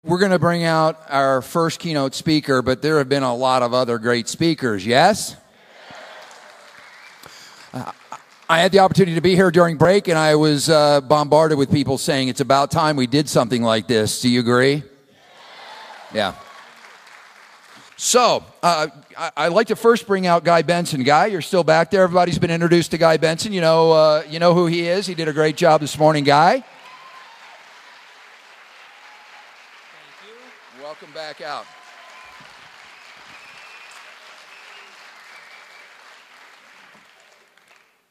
We're going to bring out our first keynote speaker, but there have been a lot of other great speakers, yes? I had the opportunity to be here during break, and I was bombarded with people saying it's about time we did something like this. Do you agree? Yeah. So, I'd like to first bring out Guy Benson. Guy, you're still back there. Everybody's been introduced to Guy Benson. You know who he is. He did a great job this morning, Guy. Welcome back out.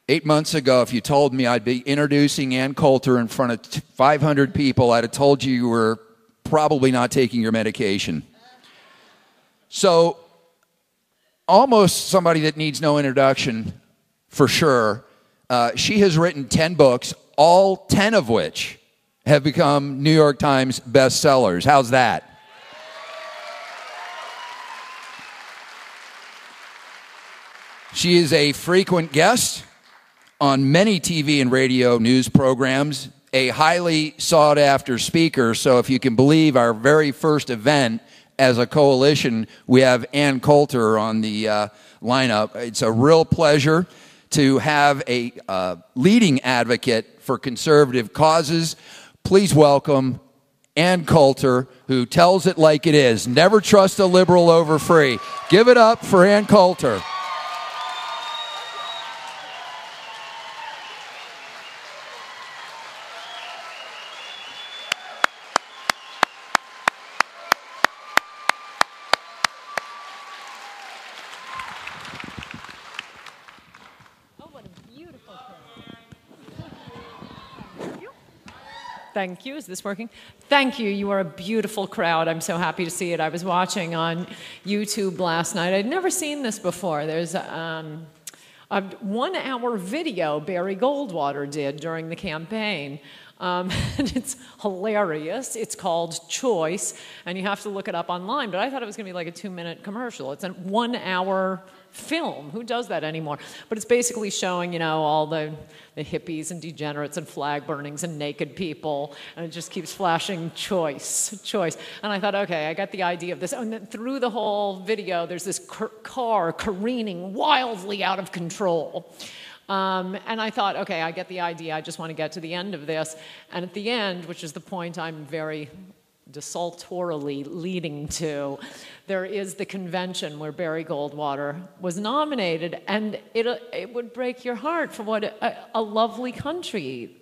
Eight months ago, if you told me I'd be introducing Ann Coulter in front of 500 people, I'd have told you were probably not taking your medication. So, almost somebody that needs no introduction, for sure. She has written 10 books, all 10 of which have become New York Times bestsellers. How's that? She is a frequent guest on many TV and radio news programs, a highly sought-after speaker. So if you can believe our very first event as a coalition, we have Ann Coulter on the lineup. It's a real pleasure to have a leading advocate for conservative causes. Please welcome Ann Coulter, who tells it like it is. Never trust a liberal over free. Give it up for Ann Coulter. Thank you. Is this working? Thank you. You are a beautiful crowd. I'm so happy to see it. I was watching on YouTube last night. I'd never seen this before. There's a 1-hour video Barry Goldwater did during the campaign. And it's hilarious. It's called Choice, and you have to look it up online. But I thought it was going to be like a 2-minute commercial. It's a 1-hour film. Who does that anymore? But it's basically showing, all the hippies and degenerates and flag burnings and naked people, and it just keeps flashing choice. And I thought, okay, I got the idea of this. And then through the whole video, there's this car careening wildly out of control. And I thought, okay, I get the idea. I just want to get to the end of this. And at the end, which is the point I'm very desultorily leading to, there is the convention where Barry Goldwater was nominated, and it would break your heart for what a lovely country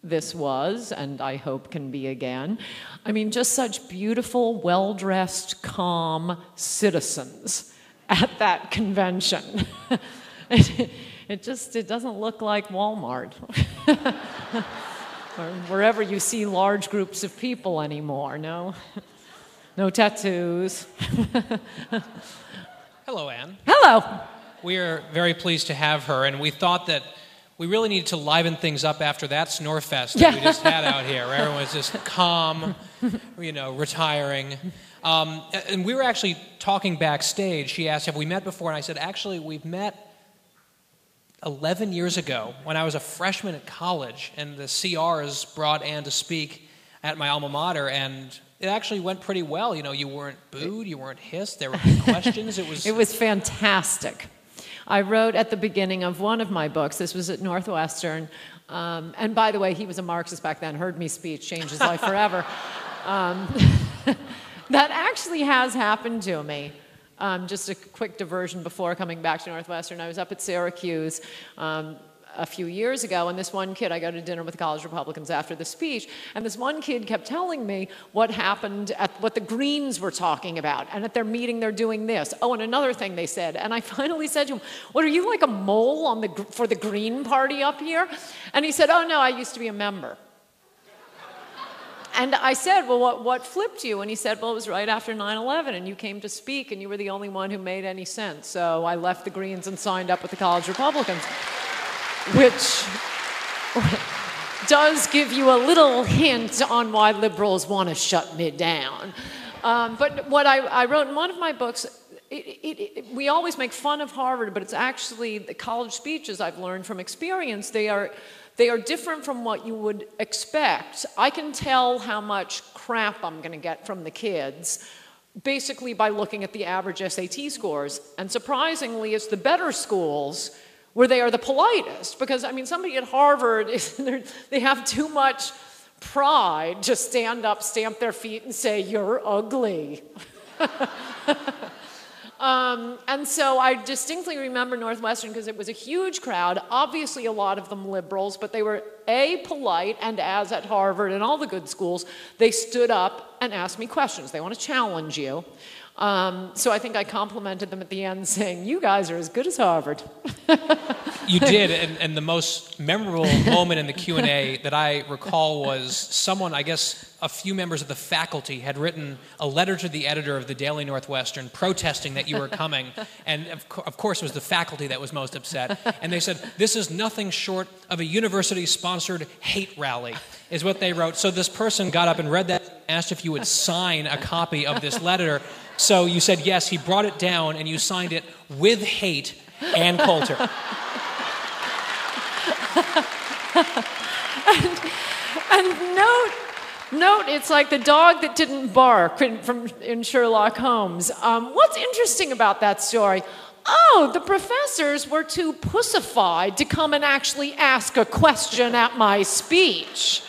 this was, and I hope can be again. I mean, just such beautiful, well-dressed, calm citizens at that convention. It doesn't look like Walmart. Or wherever you see large groups of people anymore. No tattoos. Hello, Ann. Hello. We are very pleased to have her, and we thought that we really needed to liven things up after that snore fest that we just had out here, where everyone was just calm, retiring. And we were actually talking backstage. She asked, have we met before? And I said, actually, we've met 11 years ago when I was a freshman at college, and the CRs brought Ann to speak at my alma mater, and it actually went pretty well. You weren't booed, you weren't hissed, there were good questions. It was fantastic. I wrote at the beginning of one of my books, this was at Northwestern, and by the way, he was a Marxist back then, heard me speech, changed his life forever. That actually has happened to me. Just a quick diversion before coming back to Northwestern. I was up at Syracuse a few years ago, and this one kid, I go to dinner with college Republicans after the speech, and this one kid kept telling me what happened at what the Greens were talking about, and at their meeting they're doing this. Oh, and another thing they said, and I finally said to him, what, are you like a mole for the Green Party up here? And he said, oh no, I used to be a member. And I said, well, what flipped you? And he said, well, it was right after 9/11, and you came to speak, and you were the only one who made any sense. So I left the Greens and signed up with the college Republicans, which does give you a little hint on why liberals want to shut me down. But what I wrote in one of my books, we always make fun of Harvard, but it's actually the college speeches I've learned from experience. They are different from what you would expect. I can tell how much crap I'm going to get from the kids, basically by looking at the average SAT scores. And surprisingly, it's the better schools where they are the politest. Because, I mean, somebody at Harvard, they have too much pride to stand up, stamp their feet, and say, "You're ugly." And so I distinctly remember Northwestern because it was a huge crowd, obviously a lot of them liberals, but they were A, polite, and as at Harvard and all the good schools, they stood up and asked me questions. They want to challenge you. So I think I complimented them at the end saying, "You guys are as good as Harvard." You did, and the most memorable moment in the Q&A that I recall was someone, I guess a few members of the faculty, had written a letter to the editor of the Daily Northwestern protesting that you were coming, and of course it was the faculty that was most upset, and they said, "This is nothing short of a university-sponsored hate rally," is what they wrote. So this person got up and read that, asked if you would sign a copy of this letter. So you said yes, he brought it down, and you signed it with hate, Ann Coulter. and note, it's like the dog that didn't bark in Sherlock Holmes. What's interesting about that story? Oh, the professors were too pussified to come and actually ask a question at my speech.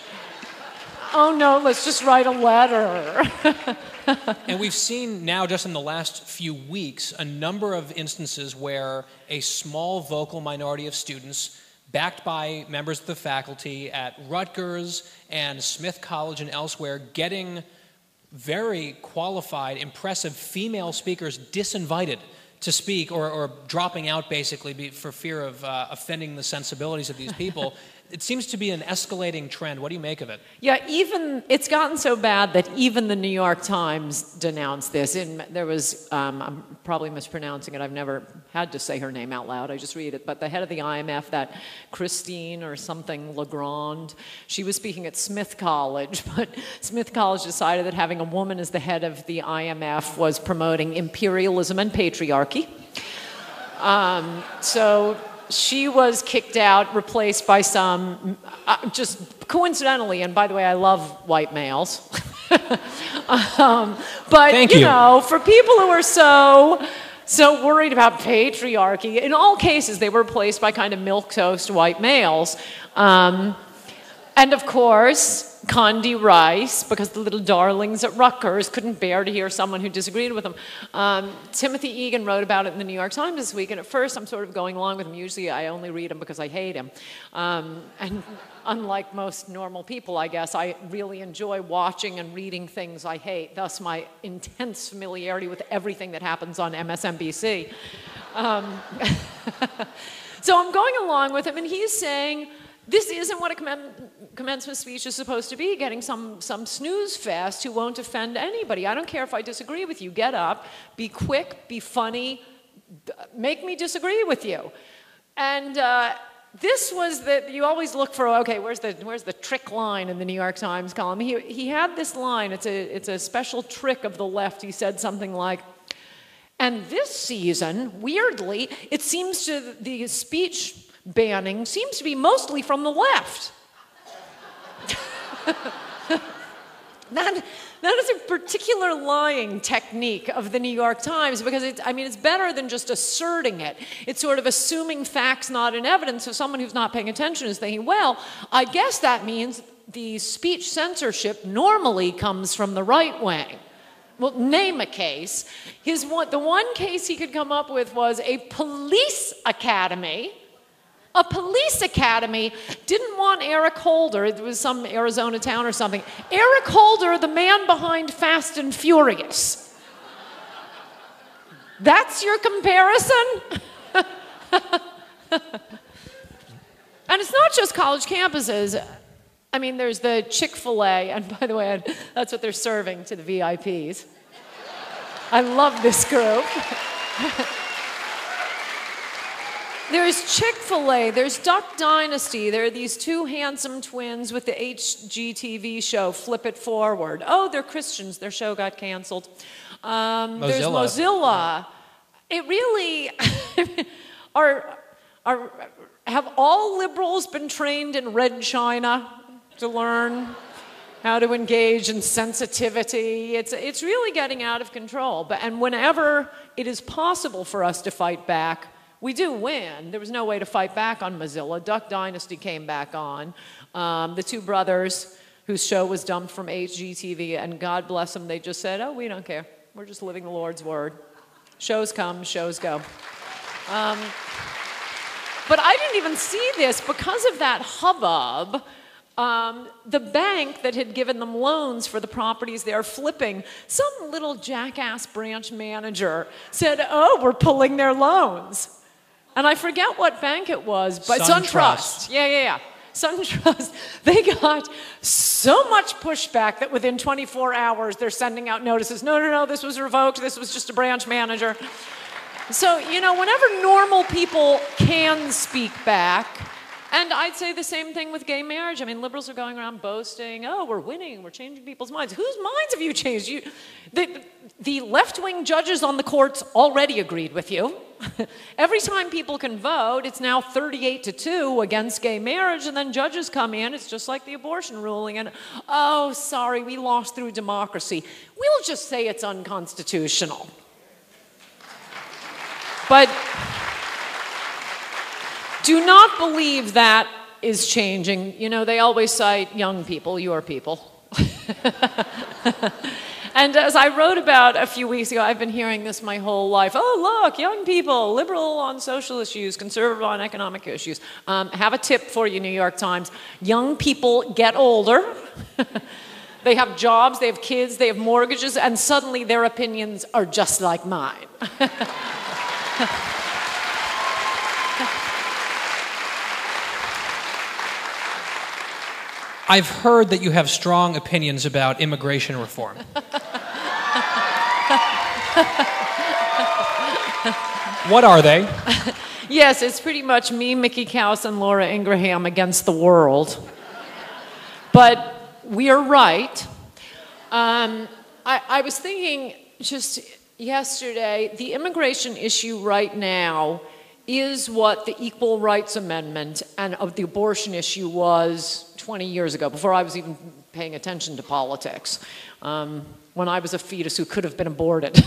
Oh no, let's just write a letter. And we've seen now, just in the last few weeks, a number of instances where a small vocal minority of students, backed by members of the faculty at Rutgers and Smith College and elsewhere, getting very qualified, impressive female speakers disinvited to speak or dropping out basically for fear of offending the sensibilities of these people. It seems to be an escalating trend. What do you make of it? Yeah, it's gotten so bad that even the New York Times denounced this. There was, I'm probably mispronouncing it, I've never had to say her name out loud, I just read it, but the head of the IMF, that Christine or something Legrand, she was speaking at Smith College, but Smith College decided that having a woman as the head of the IMF was promoting imperialism and patriarchy. So she was kicked out, replaced by some, just coincidentally, and by the way, I love white males. But, you know, for people who are so worried about patriarchy, in all cases, they were replaced by kind of milquetoast white males. And of course, Condi Rice, because the little darlings at Rutgers couldn't bear to hear someone who disagreed with them. Timothy Egan wrote about it in the New York Times this week, and at first I'm sort of going along with him. Usually I only read him because I hate him. And unlike most normal people, I guess, I really enjoy watching and reading things I hate, thus my intense familiarity with everything that happens on MSNBC. So I'm going along with him, and he's saying, this isn't what a commencement speech is supposed to be, getting some snooze fest who won't offend anybody. I don't care if I disagree with you. Get up, be quick, be funny, make me disagree with you. And this was you always look for, okay, where's the trick line in the New York Times column? He had this line, it's a special trick of the left. He said something like, and this season, weirdly, it seems to the speech banning seems to be mostly from the left. That is a particular lying technique of the New York Times because it's better than just asserting it. It's sort of assuming facts not in evidence. So someone who's not paying attention is thinking, well, I guess that means the speech censorship normally comes from the right wing. Well, name a case. The one case he could come up with was a police academy. A police academy didn't want Eric Holder, it was some Arizona town or something. Eric Holder, the man behind Fast and Furious. That's your comparison? And it's not just college campuses. I mean, there's the Chick-fil-A, and by the way, that's what they're serving to the VIPs. I love this group. There's Chick-fil-A, there's Duck Dynasty, there are these two handsome twins with the HGTV show, Flip It Forward. Oh, they're Christians, their show got canceled. There's Mozilla. It really, have all liberals been trained in Red China to learn how to engage in sensitivity. It's really getting out of control. And whenever it is possible for us to fight back, we do win. There was no way to fight back on Mozilla. Duck Dynasty came back on. The two brothers whose show was dumped from HGTV, and God bless them, they just said, oh, we don't care. We're just living the Lord's word. Shows come, shows go. But I didn't even see this because of that hubbub. The bank that had given them loans for the properties they're flipping, some little jackass branch manager said, oh, we're pulling their loans. And I forget what bank it was, but SunTrust. Yeah. SunTrust. They got so much pushback that within 24 hours they're sending out notices. No, this was revoked. This was just a branch manager. So, whenever normal people can speak back, and I'd say the same thing with gay marriage. I mean, liberals are going around boasting, oh, we're winning, we're changing people's minds. Whose minds have you changed? The left-wing judges on the courts already agreed with you. Every time people can vote, it's now 38-2 against gay marriage, and then judges come in, it's just like the abortion ruling, and, oh, sorry, we lost through democracy. We'll just say it's unconstitutional. But do not believe that is changing. They always cite young people, your people. And as I wrote about a few weeks ago, I've been hearing this my whole life. Oh, look, young people, liberal on social issues, conservative on economic issues. Have a tip for you, New York Times. Young people get older. They have jobs, they have kids, they have mortgages, and suddenly their opinions are just like mine. I've heard that you have strong opinions about immigration reform. What are they? Yes, it's pretty much me, Mickey Kaus, and Laura Ingraham against the world. But we are right. I was thinking just yesterday, the immigration issue right now is what the Equal Rights Amendment and of the abortion issue was 20 years ago, before I was even paying attention to politics, when I was a fetus who could have been aborted.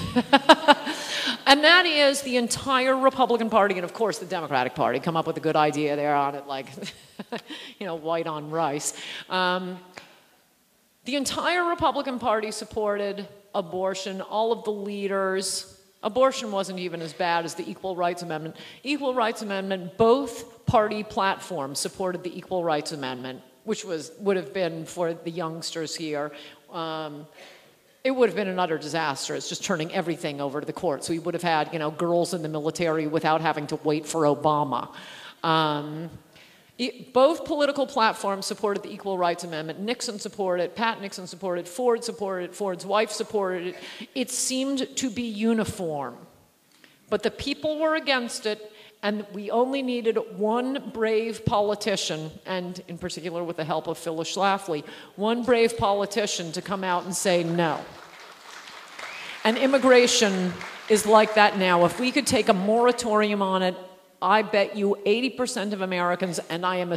And that is the entire Republican Party, and of course the Democratic Party, come up with a good idea there on it, like, white on rice. The entire Republican Party supported abortion. All of the leaders. Abortion wasn't even as bad as the Equal Rights Amendment. Equal Rights Amendment, both party platforms supported the Equal Rights Amendment, which would have been, for the youngsters here, it would have been an utter disaster. It's just turning everything over to the courts. We would have had, girls in the military without having to wait for Obama. Both political platforms supported the Equal Rights Amendment. Nixon supported it, Pat Nixon supported it, Ford's wife supported it. It seemed to be uniform. But the people were against it, and we only needed one brave politician, and in particular with the help of Phyllis Schlafly, one brave politician to come out and say no. And immigration is like that now. If we could take a moratorium on it, I bet you 80% of Americans, and I am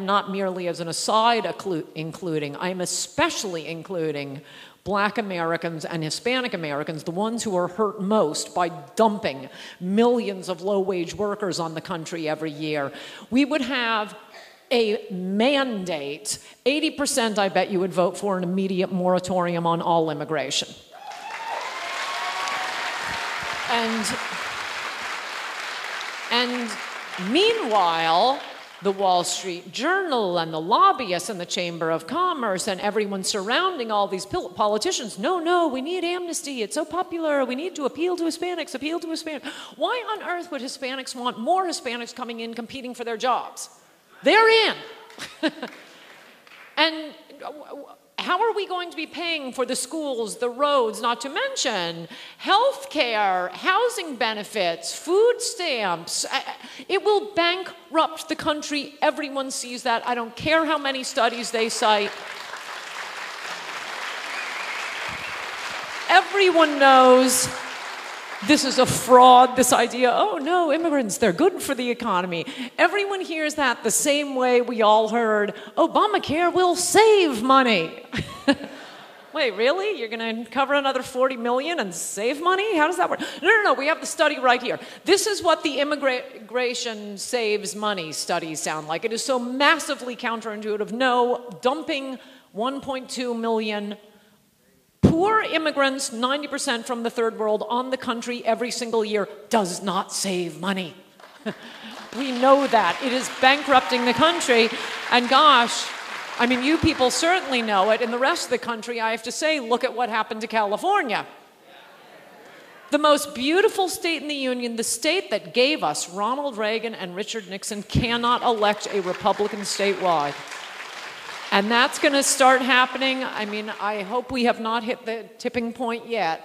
not merely as an aside including, I am especially including Black Americans and Hispanic Americans, the ones who are hurt most by dumping millions of low-wage workers on the country every year. We would have a mandate. 80%, I bet you, would vote for an immediate moratorium on all immigration. And meanwhile, the Wall Street Journal and the lobbyists and the Chamber of Commerce and everyone surrounding all these politicians, no, we need amnesty. It's so popular. We need to appeal to Hispanics, appeal to Hispanics. Why on earth would Hispanics want more Hispanics coming in competing for their jobs? They're in. And how are we going to be paying for the schools, the roads, not to mention health care, housing benefits, food stamps? It will bankrupt the country. Everyone sees that. I don't care how many studies they cite. Everyone knows this is a fraud, this idea, oh no, immigrants, they're good for the economy. Everyone hears that the same way we all heard, Obamacare will save money. Wait, really? You're going to cover another 40 million and save money? How does that work? No, we have the study right here. This is what the immigration saves money studies sound like. It is so massively counterintuitive. No, dumping 1.2 million poor immigrants, 90% from the third world, on the country every single year does not save money. We know that. It is bankrupting the country. And gosh, I mean, you people certainly know it. In the rest of the country, I have to say, look at what happened to California. The most beautiful state in the Union, the state that gave us Ronald Reagan and Richard Nixon, cannot elect a Republican statewide. And that's going to start happening. I mean, I hope we have not hit the tipping point yet,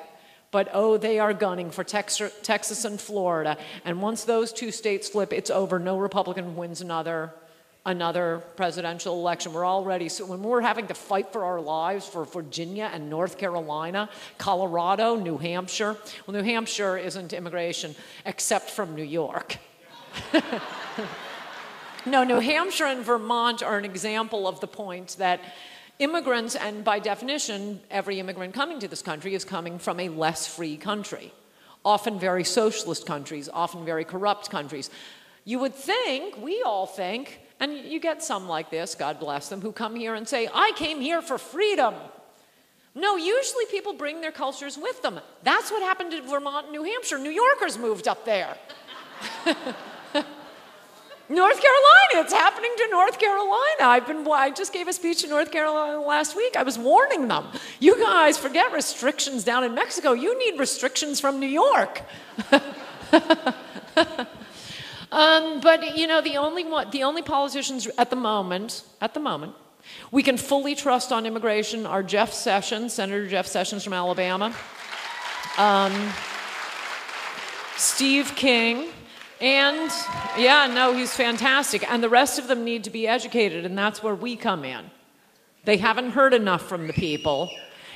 but they are gunning for Texas and Florida. And once those two states flip, it's over. No Republican wins another presidential election. We're already, so when we're having to fight for our lives for Virginia and North Carolina, Colorado, New Hampshire. Well, New Hampshire isn't immigration except from New York. No, New Hampshire and Vermont are an example of the point that immigrants, and by definition, every immigrant coming to this country is coming from a less free country, often very socialist countries, often very corrupt countries. You would think, we all think, and you get some like this, God bless them, who come here and say, I came here for freedom. No, usually people bring their cultures with them. That's what happened to Vermont and New Hampshire. New Yorkers moved up there. North Carolina, it's happening to North Carolina. I just gave a speech in North Carolina last week. I was warning them. You guys, forget restrictions down in Mexico. You need restrictions from New York. But you know, the only politicians at the moment, we can fully trust on immigration are Jeff Sessions, Senator Jeff Sessions from Alabama, Steve King. And, yeah, no, he's fantastic. And the rest of them need to be educated, and that's where we come in. They haven't heard enough from the people.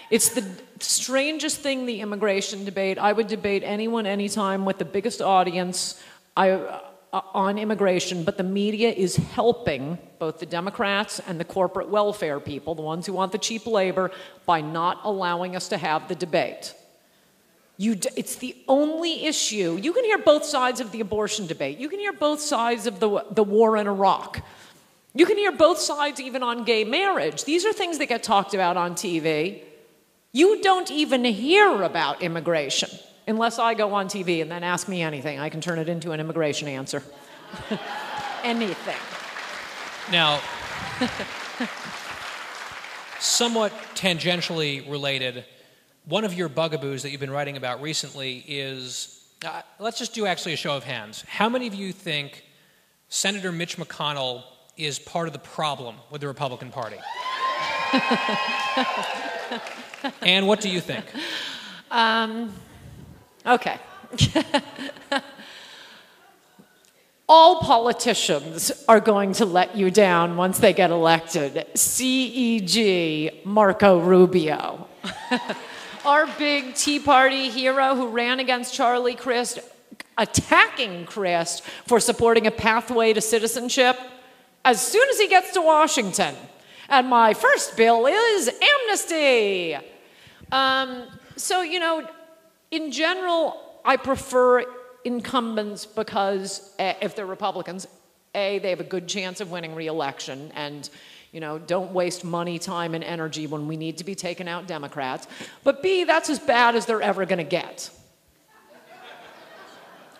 It's the strangest thing, the immigration debate. I would debate anyone, anytime, with the biggest audience on immigration, but the media is helping both the Democrats and the corporate welfare people, the ones who want the cheap labor, by not allowing us to have the debate. It's the only issue. You can hear both sides of the abortion debate. You can hear both sides of the war in Iraq. You can hear both sides even on gay marriage. These are things that get talked about on TV. You don't even hear about immigration unless I go on TV and then ask me anything. I can turn it into an immigration answer. Anything. Now, somewhat tangentially related, one of your bugaboos that you've been writing about recently is, let's just do actually a show of hands. How many of you think Senator Mitch McConnell is part of the problem with the Republican Party? Ann, what do you think? Okay. All politicians are going to let you down once they get elected. C.E.G. Marco Rubio. Our big Tea Party hero who ran against Charlie Crist, attacking Crist for supporting a pathway to citizenship as soon as he gets to Washington. And my first bill is amnesty. So, you know, in general, I prefer incumbents because if they're Republicans, A, they have a good chance of winning re-election, and you know, don't waste money, time, and energy when we need to be taking out Democrats. But B, that's as bad as they're ever going to get.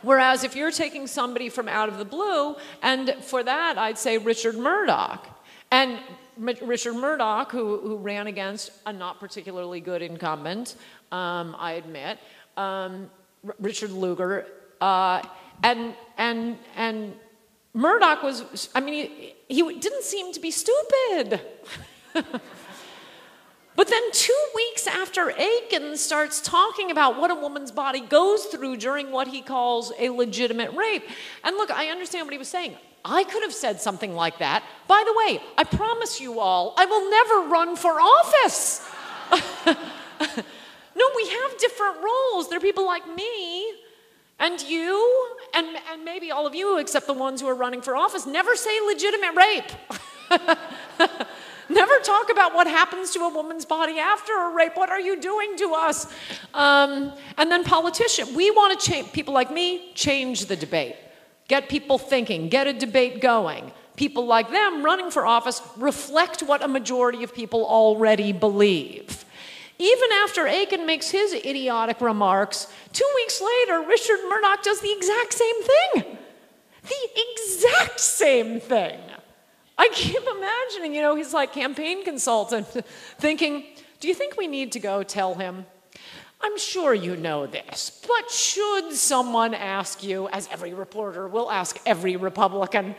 Whereas if you're taking somebody from out of the blue, and for that, I'd say Richard Murdoch. And Richard Murdoch, who ran against a not particularly good incumbent, I admit, Richard Lugar, and Murdoch was, I mean, he didn't seem to be stupid. But then 2 weeks after Aiken starts talking about what a woman's body goes through during what he calls a legitimate rape. And look, I understand what he was saying. I could have said something like that. By the way, I promise you all, I will never run for office. No, we have different roles. There are people like me and you and maybe all of you, except the ones who are running for office, never say legitimate rape. Never talk about what happens to a woman's body after a rape. What are you doing to us? And then politicians. We want to change, people like me, change the debate. Get people thinking, get a debate going. People like them running for office reflect what a majority of people already believe. Even after Aiken makes his idiotic remarks, 2 weeks later, Richard Murdoch does the exact same thing. The exact same thing. I keep imagining, he's like campaign consultant thinking, do you think we need to go tell him? I'm sure you know this, but should someone ask you, as every reporter will ask every Republican,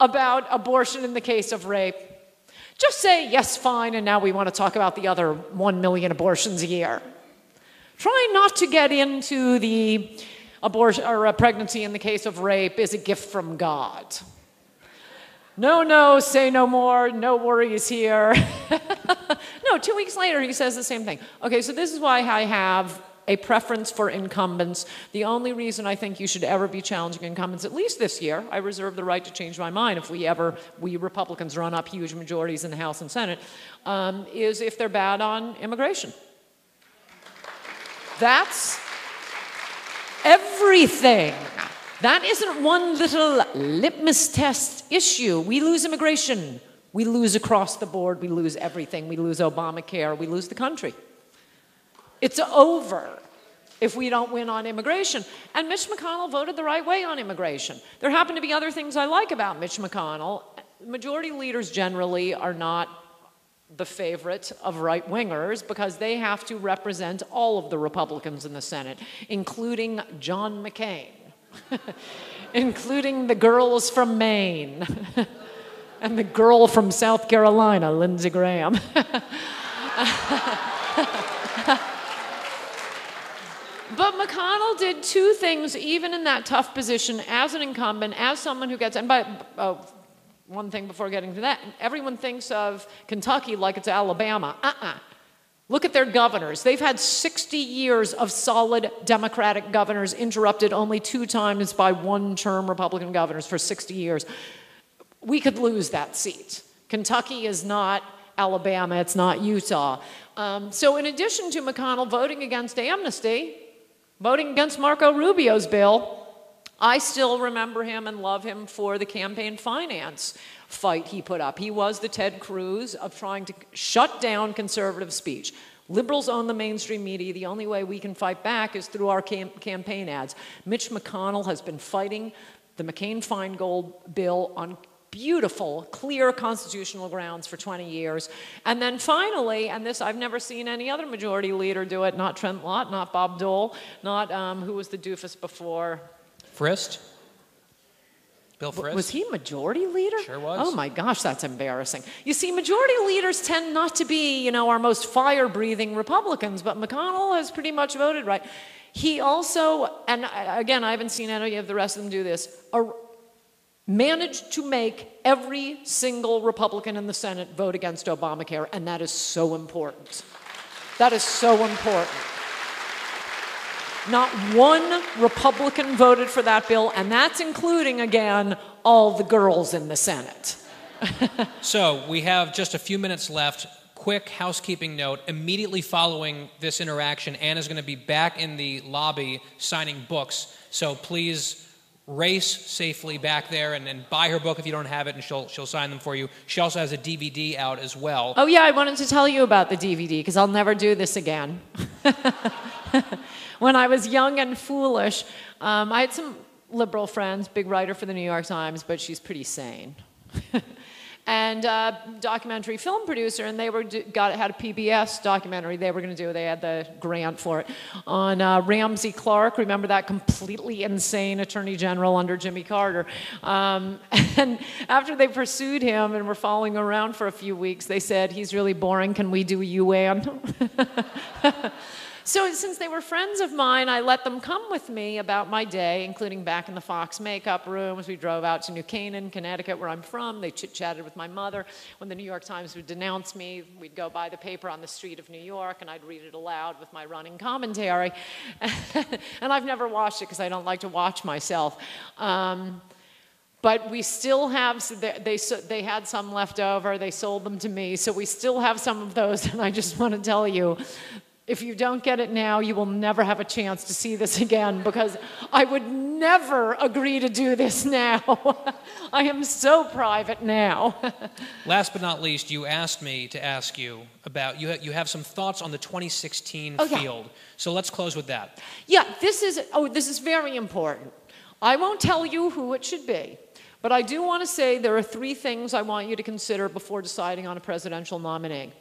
about abortion in the case of rape, just say, yes, fine, and now we want to talk about the other 1 million abortions a year. Try not to get into the abortion or a pregnancy in the case of rape is a gift from God. No, say no more, no worries here. No, 2 weeks later, he says the same thing. Okay, so this is why I have a preference for incumbents. The only reason I think you should ever be challenging incumbents, at least this year, I reserve the right to change my mind if we Republicans run up huge majorities in the House and Senate, is if they're bad on immigration. That's everything. That isn't one little litmus test issue. We lose immigration. We lose across the board. We lose everything. We lose Obamacare. We lose the country. It's over if we don't win on immigration. And Mitch McConnell voted the right way on immigration. There happen to be other things I like about Mitch McConnell. Majority leaders generally are not the favorite of right-wingers because they have to represent all of the Republicans in the Senate, including John McCain. Including the girls from Maine and the girl from South Carolina, Lindsey Graham. But McConnell did two things, even in that tough position, as an incumbent, as someone who gets, and by one thing before getting to that, everyone thinks of Kentucky like it's Alabama. Look at their governors. They've had 60 years of solid Democratic governors, interrupted only 2 times by one-term Republican governors for 60 years. We could lose that seat. Kentucky is not Alabama. It's not Utah. So in addition to McConnell voting against amnesty, voting against Marco Rubio's bill, I still remember him and love him for the campaign finance fight he put up. He was the Ted Cruz of trying to shut down conservative speech. Liberals own the mainstream media. The only way we can fight back is through our campaign ads. Mitch McConnell has been fighting the McCain-Feingold bill on beautiful, clear constitutional grounds for 20 years. And then finally, and this I've never seen any other majority leader do it, not Trent Lott, not Bob Dole, not who was the doofus before? Frist? Bill Frist? Was he majority leader? Sure was. Oh my gosh, that's embarrassing. You see, majority leaders tend not to be, our most fire-breathing Republicans, but McConnell has pretty much voted right. He also, and again, I haven't seen any of the rest of them do this, managed to make every single Republican in the Senate vote against Obamacare, and that is so important. That is so important. Not one Republican voted for that bill, and that's including, again, all the girls in the Senate. So we have just a few minutes left. Quick housekeeping note. Immediately following this interaction, Ann is going to be back in the lobby signing books. So please race safely back there and buy her book if you don't have it, and she'll sign them for you. She also has a DVD out as well. Oh, yeah, I wanted to tell you about the DVD, because I'll never do this again. When I was young and foolish, I had some liberal friends, big writer for the New York Times, but she's pretty sane. And documentary film producer, and they had a PBS documentary they were going to do. They had the grant for it on Ramsey Clark. Remember that completely insane attorney general under Jimmy Carter? And after they pursued him and were following around for a few weeks, they said, "He's really boring. Can we do you, Ann?" So since they were friends of mine, I let them come with me about my day, including back in the Fox makeup rooms. We drove out to New Canaan, Connecticut, where I'm from. They chit-chatted with my mother. When the New York Times would denounce me, we'd go buy the paper on the street of New York, and I'd read it aloud with my running commentary. And I've never watched it because I don't like to watch myself. But we still have, they had some left over. They sold them to me. So we still have some of those. And I just want to tell you, if you don't get it now, you will never have a chance to see this again, because I would never agree to do this now. I am so private now. Last but not least, you asked me to ask you about, you have some thoughts on the 2016 field. So let's close with that. Yeah, this is very important. I won't tell you who it should be, but I do want to say there are 3 things I want you to consider before deciding on a presidential nominee.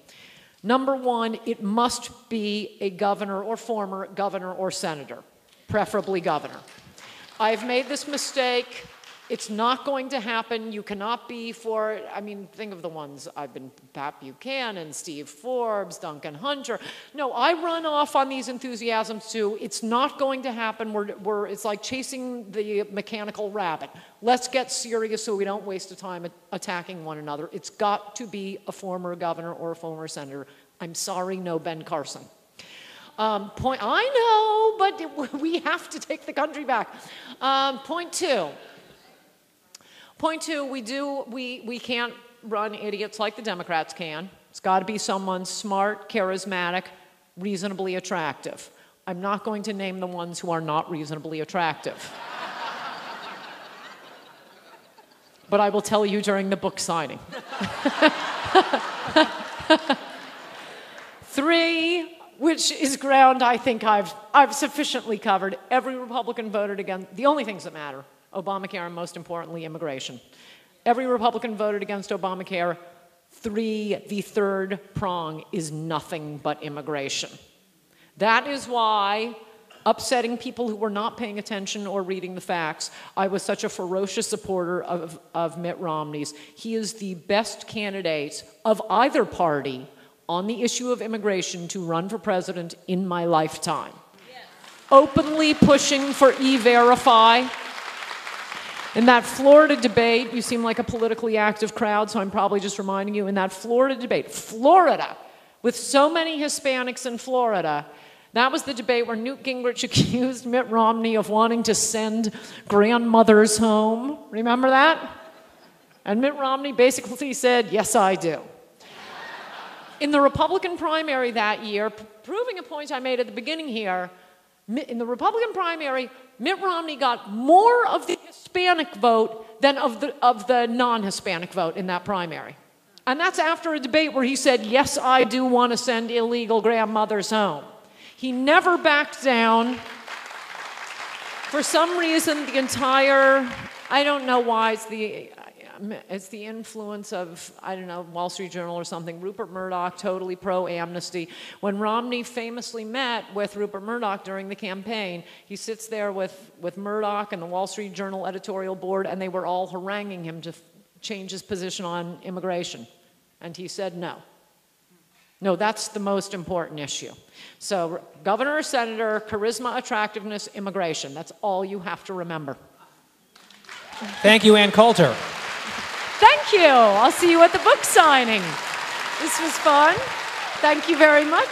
Number 1, it must be a governor or former governor or senator, preferably governor. I've made this mistake. It's not going to happen. You cannot be for, I mean, think of the ones I've been, Pat Buchanan, Steve Forbes, Duncan Hunter. No, I run off on these enthusiasms too. It's not going to happen. It's like chasing the mechanical rabbit. Let's get serious so we don't waste the time attacking one another. It's got to be a former governor or a former senator. I'm sorry, no Ben Carson. I know, but we have to take the country back. Point 2. Point 2, we can't run idiots like the Democrats can. It's got to be someone smart, charismatic, reasonably attractive. I'm not going to name the ones who are not reasonably attractive. But I will tell you during the book signing. 3, which is ground I think I've sufficiently covered. Every Republican voted against the only things that matter: Obamacare, and most importantly, immigration. Every Republican voted against Obamacare. The third prong is nothing but immigration. That is why, upsetting people who were not paying attention or reading the facts, I was such a ferocious supporter of Mitt Romney's. He is the best candidate of either party on the issue of immigration to run for president in my lifetime. Yes. Openly pushing for E-Verify. In that Florida debate, you seem like a politically active crowd, so I'm probably just reminding you, in that Florida debate, Florida, with so many Hispanics in Florida, that was the debate where Newt Gingrich accused Mitt Romney of wanting to send grandmothers home. Remember that? And Mitt Romney basically said, yes, I do. In the Republican primary that year, proving a point I made at the beginning here, in the Republican primary, Mitt Romney got more of the Hispanic vote than of the non-Hispanic vote in that primary. And that's after a debate where he said, yes, I do want to send illegal grandmothers home. He never backed down. For some reason, the entire, I don't know why, it's the influence of, I don't know, Wall Street Journal or something. Rupert Murdoch, totally pro-amnesty. When Romney famously met with Rupert Murdoch during the campaign, he sits there with Murdoch and the Wall Street Journal editorial board, and they were all haranguing him to change his position on immigration. And he said no. No, that's the most important issue. So governor or senator, charisma, attractiveness, immigration. That's all you have to remember. Thank you, Ann Coulter. Thank you. I'll see you at the book signing. This was fun. Thank you very much.